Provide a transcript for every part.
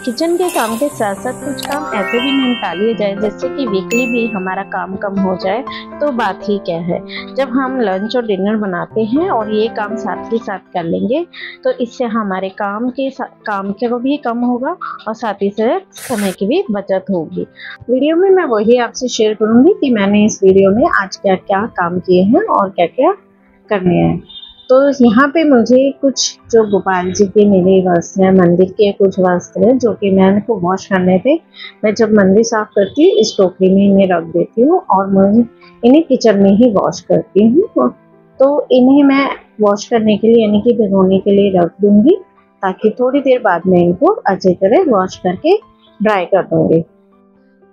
Kitchen के काम के साथ साथ कुछ काम ऐसे भी निपटा लिए जाए जिससे कि वीकली भी हमारा काम कम हो जाए तो बात ही क्या है। जब हम लंच और डिनर बनाते हैं और ये काम साथ ही साथ कर लेंगे तो इससे हमारे काम के भी कम होगा और साथ ही साथ समय की भी बचत होगी। वीडियो में मैं वही आपसे शेयर करूंगी कि मैंने इस वीडियो में आज क्या क्या काम किए हैं और क्या क्या करने हैं। तो यहाँ पे मुझे कुछ जो गोपाल जी के मेरे वस्त्र हैं, मंदिर के कुछ वस्त्र हैं जो कि मैंने को वॉश करने थे। मैं जब मंदिर साफ करती हूँ इस टोकरी में इन्हें रख देती हूँ और मैं इन्हें किचन में ही वॉश करती हूँ। तो इन्हें मैं वॉश करने के लिए यानी कि भिगोने के लिए रख दूंगी ताकि थोड़ी देर बाद में इनको अच्छी तरह वॉश करके ड्राई कर दूंगी।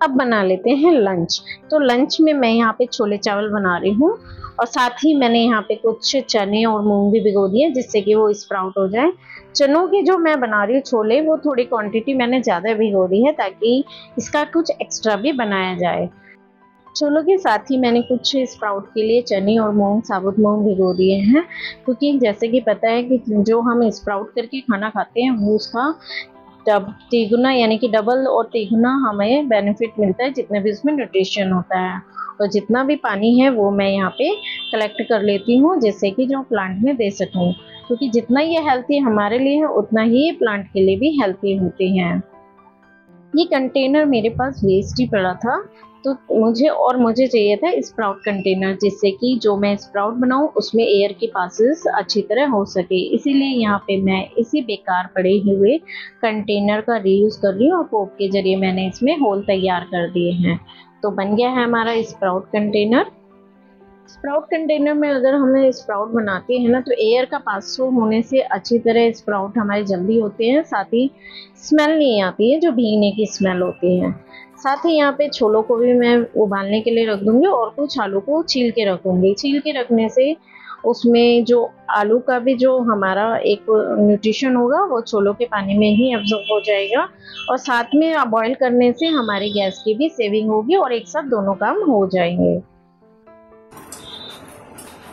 अब बना लेते हैं लंच। तो लंच में मैं यहाँ पे छोले चावल बना रही हूँ और साथ ही मैंने यहाँ पे कुछ चने और मूंग भी भिगो दिए जिससे कि वो स्प्राउट हो जाए। चनों की जो मैं बना रही हूँ छोले, वो थोड़ी क्वांटिटी मैंने ज़्यादा भिगो दी है ताकि इसका कुछ एक्स्ट्रा भी बनाया जाए। छोलों के साथ ही मैंने कुछ स्प्राउट के लिए चने और मूंग, साबुत मूंग भिगो दिए हैं, क्योंकि जैसे कि पता है कि जो हम स्प्राउट करके खाना खाते हैं वो उसका तिगुना यानी कि डबल और तिगुना हमें बेनिफिट मिलता है जितने भी उसमें न्यूट्रिशन होता है। और जितना भी पानी है वो मैं यहाँ पे कलेक्ट कर लेती हूँ जिससे कि जो प्लांट में दे सकूँ, क्योंकि जितना ये हेल्थी हमारे लिए है उतना ही ये प्लांट के लिए भी हेल्थी होते हैं। ये कंटेनर मेरे पास वेस्ट ही पड़ा था तो मुझे चाहिए था स्प्राउट कंटेनर, जिससे कि जो मैं स्प्राउट बनाऊं उसमें एयर की पासेस अच्छी तरह हो सके। इसीलिए यहाँ पे मैं इसी बेकार पड़े हुए कंटेनर का रीयूज कर रही हूँ और पोप के जरिए मैंने इसमें होल तैयार कर दिए हैं। तो बन गया है हमारा स्प्राउट कंटेनर। स्प्राउट कंटेनर में अगर हमें स्प्राउट बनाते हैं ना तो एयर का पास थ्रू होने से अच्छी तरह स्प्राउट हमारे जल्दी होते हैं, साथ ही स्मेल नहीं आती है जो भीगने की स्मेल होती है। साथ ही यहाँ पे छोलों को भी मैं उबालने के लिए रख दूंगी और कुछ आलू को छील के रखूंगी। छील के रखने से उसमें जो आलू का भी जो हमारा एक न्यूट्रिशन होगा वो छोलों के पानी में ही एब्जॉर्ब हो जाएगा और साथ में बॉईल करने से हमारी गैस की भी सेविंग होगी और एक साथ दोनों काम हो जाएंगे।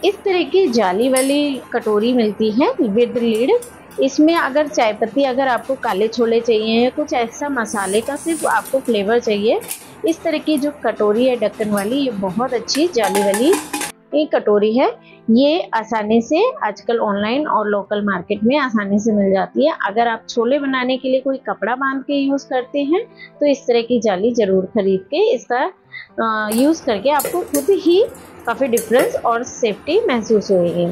इस तरह की जाली वाली कटोरी मिलती है विद लिड। इसमें अगर चाय पत्ती, अगर आपको काले छोले चाहिए या कुछ ऐसा मसाले का सिर्फ आपको फ्लेवर चाहिए, इस तरह की जो कटोरी है ढक्कन वाली, ये बहुत अच्छी जाली वाली कटोरी है। ये आसानी से आजकल ऑनलाइन और लोकल मार्केट में आसानी से मिल जाती है। अगर आप छोले बनाने के लिए कोई कपड़ा बांध के यूज़ करते हैं तो इस तरह की जाली ज़रूर खरीद के इसका यूज़ करके आपको खुद ही काफ़ी डिफरेंस और सेफ्टी महसूस होगी।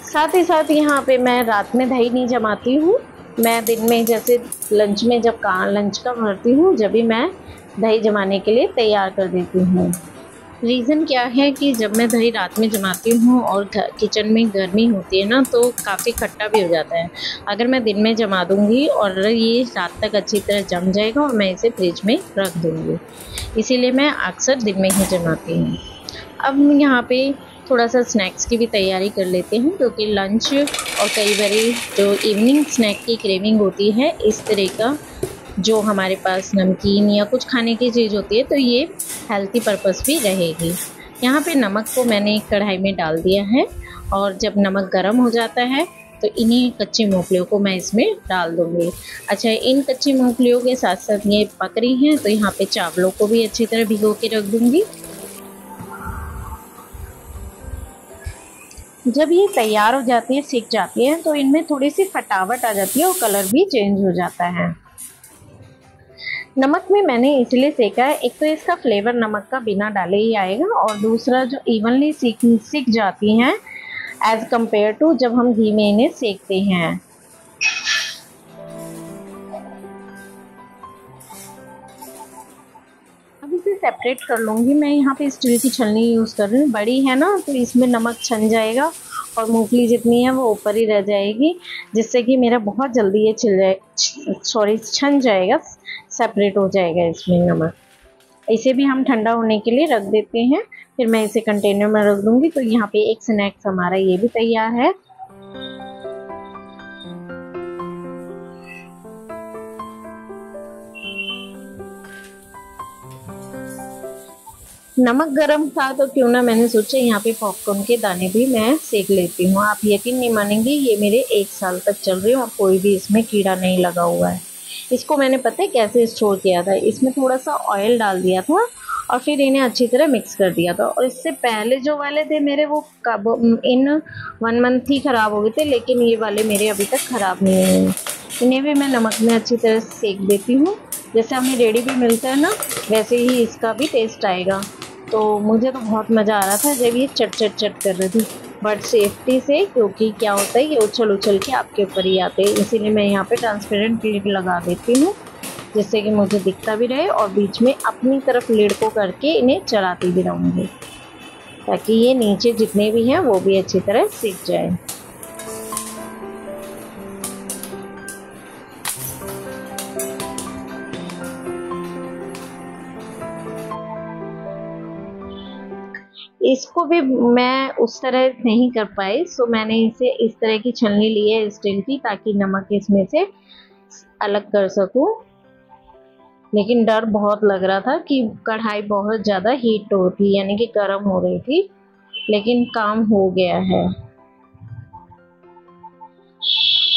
साथ ही साथ यहाँ पे मैं रात में दही नहीं जमाती हूँ। मैं दिन में जैसे लंच में जब लंच का भरती हूँ जब भी मैं दही जमाने के लिए तैयार कर देती हूँ। रीज़न क्या है कि जब मैं दही रात में जमाती हूँ और किचन में गर्मी होती है ना तो काफ़ी खट्टा भी हो जाता है। अगर मैं दिन में जमा दूँगी और ये रात तक अच्छी तरह जम जाएगा और मैं इसे फ्रिज में रख दूँगी, इसीलिए मैं अक्सर दिन में ही जमाती हूँ। अब यहाँ पे थोड़ा सा स्नैक्स की भी तैयारी कर लेते हैं, क्योंकि लंच और कई बारी जो इवनिंग स्नैक की क्रेविंग होती है, इस तरह का जो हमारे पास नमकीन या कुछ खाने की चीज़ होती है तो ये हेल्थी पर्पस भी रहेगी। यहाँ पे नमक को मैंने एक कढ़ाई में डाल दिया है और जब नमक गर्म हो जाता है तो इन्हीं कच्ची मूंगफलियों को मैं इसमें डाल दूँगी। अच्छा, इन कच्ची मूंगफलियों के साथ साथ ये पक रही हैं तो यहाँ पे चावलों को भी अच्छी तरह भिगो के रख दूँगी। जब ये तैयार हो जाती है, सीख जाती है, तो इनमें थोड़ी सी फटावट आ जाती है और कलर भी चेंज हो जाता है। नमक में मैंने इसलिए सेका है, एक तो इसका फ्लेवर नमक का बिना डाले ही आएगा और दूसरा जो इवनली सीख जाती हैं एज़ कम्पेयर टू जब हम घी में इन्हें सेकते हैं। अब इसे सेपरेट कर लूँगी। मैं यहाँ पे स्टील की छलनी यूज़ कर रही हूँ, बड़ी है ना तो इसमें नमक छन जाएगा और मूंगफली जितनी है वो ऊपर ही रह जाएगी, जिससे कि मेरा बहुत जल्दी ये छन जाएगा, सेपरेट हो जाएगा इसमें नमक। इसे भी हम ठंडा होने के लिए रख देते हैं, फिर मैं इसे कंटेनर में रख दूँगी। तो यहाँ पे एक स्नैक्स हमारा ये भी तैयार है। नमक गरम था तो क्यों ना मैंने सोचा यहाँ पे पॉपकॉर्न के दाने भी मैं सेक लेती हूँ। आप यकीन नहीं मानेंगे, ये मेरे 1 साल तक चल रही है और कोई भी इसमें कीड़ा नहीं लगा हुआ है। इसको मैंने पता है कैसे स्टोर किया था, इसमें थोड़ा सा ऑयल डाल दिया था और फिर इन्हें अच्छी तरह मिक्स कर दिया था। और इससे पहले जो वाले थे मेरे, वो कब इन 1 मंथ ही ख़राब हो गए थे, लेकिन ये वाले मेरे अभी तक ख़राब नहीं हुए। इन्हें भी मैं नमक में अच्छी तरह सेक देती हूँ। जैसे हमें रेडी भी मिलता है ना, वैसे ही इसका भी टेस्ट आएगा। तो मुझे तो बहुत मज़ा आ रहा था जब ये चट चट चट कर रही थी, बट सेफ्टी से, क्योंकि क्या होता है ये उछल उछल के आपके ऊपर ही आते हैं। इसीलिए मैं यहाँ पे ट्रांसपेरेंट लिड लगा देती हूँ, जिससे कि मुझे दिखता भी रहे और बीच में अपनी तरफ लिड को करके इन्हें चलाती भी रहूँगी, ताकि ये नीचे जितने भी हैं वो भी अच्छी तरह सीख जाए। इसको भी मैं उस तरह नहीं कर पाई, सो मैंने इसे इस तरह की छलनी ली है स्टील की, ताकि नमक इसमें से अलग कर सकूं। लेकिन डर बहुत लग रहा था कि कढ़ाई बहुत ज़्यादा हीट हो थी, यानी कि गर्म हो रही थी, लेकिन काम हो गया है।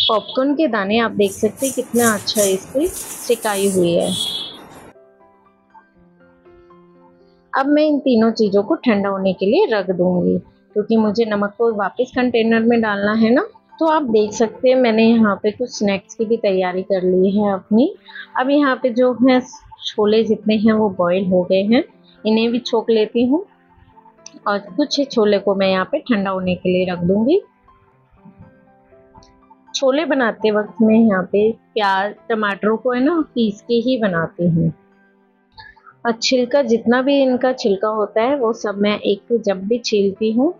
पॉपकॉर्न के दाने आप देख सकते हैं कितना अच्छा इसकी सिकाई हुई है। अब मैं इन तीनों चीज़ों को ठंडा होने के लिए रख दूंगी, क्योंकि मुझे नमक को वापस कंटेनर में डालना है ना। तो आप देख सकते हैं मैंने यहाँ पे कुछ स्नैक्स की भी तैयारी कर ली है अपनी। अब यहाँ पे जो है छोले जितने हैं वो बॉईल हो गए हैं, इन्हें भी छोक लेती हूँ और कुछ छोले को मैं यहाँ पे ठंडा होने के लिए रख दूंगी। छोले बनाते वक्त मैं यहाँ पे प्याज टमाटरों को है ना पीस के ही बनाती हूँ। और छिलका, जितना भी इनका छिलका होता है वो सब मैं एक, जब भी छीलती हूँ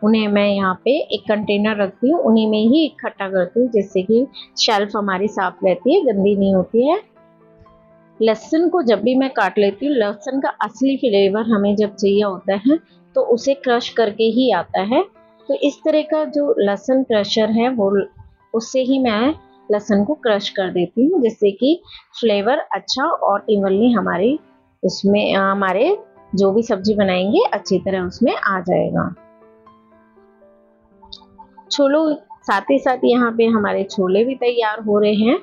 उन्हें मैं यहाँ पे एक कंटेनर रखती हूँ, उन्हीं में ही इकट्ठा करती हूँ, जिससे कि शेल्फ हमारी साफ रहती है, गंदी नहीं होती है। लहसुन को जब भी मैं काट लेती हूँ, लहसुन का असली फ्लेवर हमें जब चाहिए होता है तो उसे क्रश करके ही आता है। तो इस तरह का जो लहसुन क्रशर है वो, उससे ही मैं लहसुन को क्रश कर देती हूँ, जिससे कि फ्लेवर अच्छा और इवनली हमारी उसमें हमारे जो भी सब्जी बनाएंगे अच्छी तरह उसमें आ जाएगा। छोलों साथ ही साथ यहाँ पे हमारे छोले भी तैयार हो रहे हैं।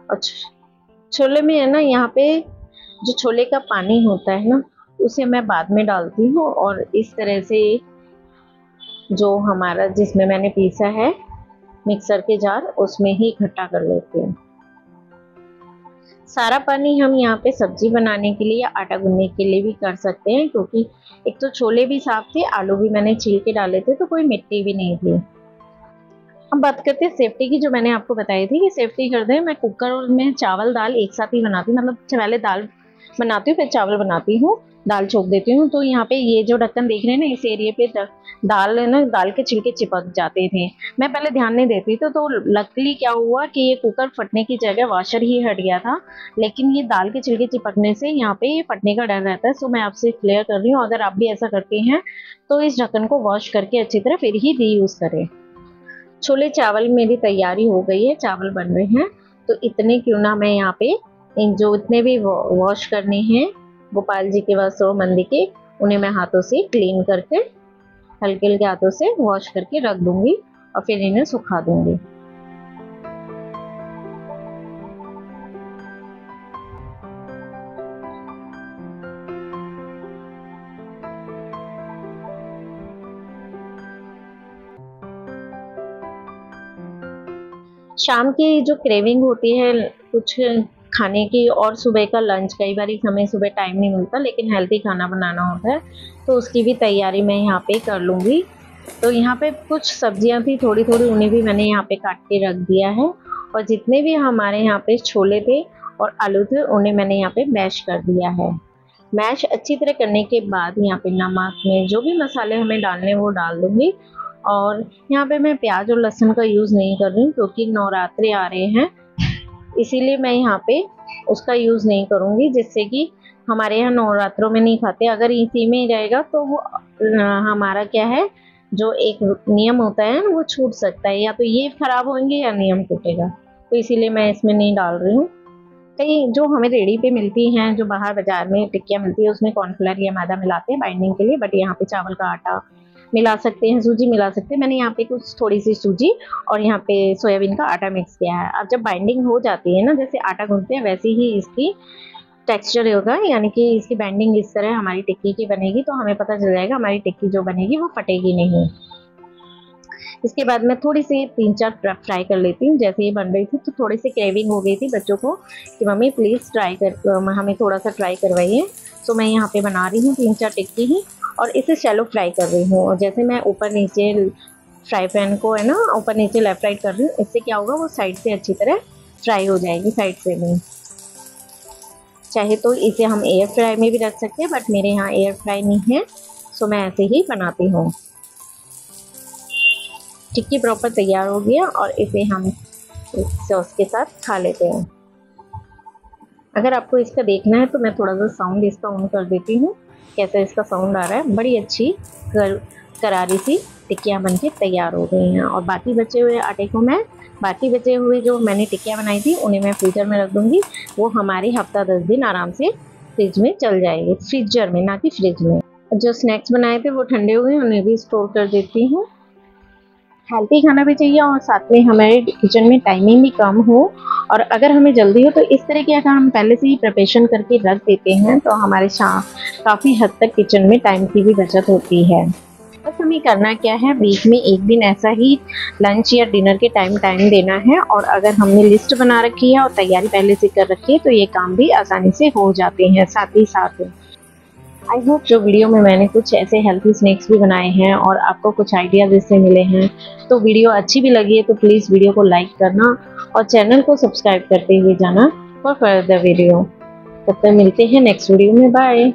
और छोले में है ना, यहाँ पे जो छोले का पानी होता है ना, उसे मैं बाद में डालती हूँ और इस तरह से जो हमारा जिसमें मैंने पीसा है मिक्सर के जार, उसमें ही इकट्ठा कर लेती हूँ। सारा पानी हम यहाँ पे सब्जी बनाने के लिए या आटा गूंदने के लिए भी कर सकते हैं, क्योंकि एक तो छोले भी साफ थे, आलू भी मैंने छील के डाले थे, तो कोई मिट्टी भी नहीं थी। अब बात करते हैं सेफ्टी की, जो मैंने आपको बताई थी कि सेफ्टी करते हैं। मैं कुकर में चावल दाल एक साथ ही बनाती हूँ, मतलब पहले दाल बनाती हूँ फिर चावल बनाती हूँ, दाल छोक देती हूँ। तो यहाँ पे ये जो ढक्कन देख रहे हैं ना, इस एरिया पे दाल है ना, दाल के छिलके चिपक जाते थे। मैं पहले ध्यान नहीं देती थी, तो लकीली क्या हुआ कि ये कुकर फटने की जगह वॉशर ही हट गया था, लेकिन ये दाल के छिलके चिपकने से यहाँ पे ये फटने का डर रहता है। सो मैं आपसे क्लियर कर रही हूँ, अगर आप भी ऐसा करते हैं तो इस ढक्कन को वॉश करके अच्छी तरह फिर ही रीयूज करें। छोले चावल मेरी तैयारी हो गई है, चावल बन रहे हैं। तो इतने क्यों ना मैं यहाँ पे इन जो इतने भी वॉश करने हैं गोपाल जी के वस्त्र और मंदिर के, उन्हें मैं हाथों से क्लीन करके हल्के हल्के हाथों से वॉश करके रख दूंगी और फिर इन्हें सुखा दूंगी। शाम की जो क्रेविंग होती है कुछ खाने की, और सुबह का लंच, कई बार हमें सुबह टाइम नहीं मिलता लेकिन हेल्दी खाना बनाना होता है, तो उसकी भी तैयारी मैं यहाँ पे कर लूँगी। तो यहाँ पे कुछ सब्जियाँ थी थोड़ी थोड़ी, उन्हें भी मैंने यहाँ पे काट के रख दिया है। और जितने भी हमारे यहाँ पे छोले थे और आलू थे, उन्हें मैंने यहाँ पे मैश कर दिया है। मैश अच्छी तरह करने के बाद यहाँ पे नमक में जो भी मसाले हमें डालने वो डाल दूँगी। और यहाँ पे मैं प्याज और लहसुन का यूज़ नहीं कर रही हूँ, क्योंकि नवरात्रे आ रहे हैं, इसीलिए मैं यहाँ पे उसका यूज़ नहीं करूँगी, जिससे कि हमारे यहाँ नवरात्रों में नहीं खाते। अगर इसी में ही रहेगा तो वो हमारा क्या है, जो एक नियम होता है वो छूट सकता है, या तो ये खराब होंगे या नियम टूटेगा। तो इसीलिए मैं इसमें नहीं डाल रही हूँ। कई जो हमें रेडी पे मिलती हैं, जो बाहर बाजार में टिक्कियाँ मिलती है, उसमें कॉर्नफ्लोर या मैदा मिलाते हैं बाइंडिंग के लिए, बट यहाँ पे चावल का आटा मिला सकते हैं, सूजी मिला सकते हैं। मैंने यहाँ पे कुछ थोड़ी सी सूजी और यहाँ पे सोयाबीन का आटा मिक्स किया है। अब जब बाइंडिंग हो जाती है ना, जैसे आटा गूंथते हैं वैसे ही इसकी टेक्सचर होगा, यानी कि इसकी बाइंडिंग इस तरह हमारी टिक्की की बनेगी, तो हमें पता चल जाएगा हमारी टिक्की जो बनेगी वो फटेगी नहीं। इसके बाद मैं थोड़ी सी 3-4 फ्राई कर लेती हूँ। जैसे ये बन रही थी तो थोड़ी सी क्रेविंग हो गई थी बच्चों को कि मम्मी प्लीज़ ट्राई कर, हमें थोड़ा सा ट्राई करवाइए। तो मैं यहाँ पे बना रही हूँ 3-4 टिक्की ही, और इसे शैलो फ्राई कर रही हूँ। और जैसे मैं ऊपर नीचे फ्राई पैन को है ना ऊपर नीचे लेफ्ट राइट कर रही हूँ, इससे क्या होगा वो साइड से अच्छी तरह फ्राई हो जाएगी, साइड से भी। चाहे तो इसे हम एयर फ्राई में भी रख सकते हैं, बट मेरे यहाँ एयर फ्राई नहीं है, सो मैं ऐसे ही बनाती हूँ। टिक्की प्रॉपर तैयार हो गया और इसे हम सॉस के साथ खा लेते हैं। अगर आपको इसका देखना है तो मैं थोड़ा सा साउंड इसका ऑन कर देती हूँ, कैसा इसका साउंड आ रहा है। बड़ी अच्छी करारी सी टिक्कियाँ बनके तैयार हो गई हैं। और बाकी बचे हुए आटे को बाकी बचे हुए जो मैंने टिक्कियाँ बनाई थी उन्हें मैं फ्रीजर में रख दूँगी। वो हमारी हफ्ता 10 दिन आराम से फ्रिज में चल जाएगी, फ्रीजर में ना कि फ्रिज में। जो स्नैक्स बनाए थे वो ठंडे हुए, उन्हें भी स्टोर कर देती हूँ। हेल्थी खाना भी चाहिए और साथ में हमारे किचन में टाइमिंग भी कम हो, और अगर हमें जल्दी हो तो इस तरह के अगर हम पहले से ही प्रिपरेशन करके रख देते हैं तो हमारे काफ़ी हद तक किचन में टाइम की भी बचत होती है। बस हमें करना क्या है, वीक में एक दिन ऐसा ही लंच या डिनर के टाइम देना है। और अगर हमने लिस्ट बना रखी है और तैयारी पहले से कर रखी है तो ये काम भी आसानी से हो जाते हैं साथ ही साथ। आई होप जो वीडियो में मैंने कुछ ऐसे हेल्थी स्नैक्स भी बनाए हैं और आपको कुछ आइडियाज़ इससे मिले हैं, तो वीडियो अच्छी भी लगी है तो प्लीज़ वीडियो को लाइक करना और चैनल को सब्सक्राइब करते हुए जाना फॉर फर्दर वीडियो। तब तक मिलते हैं नेक्स्ट वीडियो में, बाय।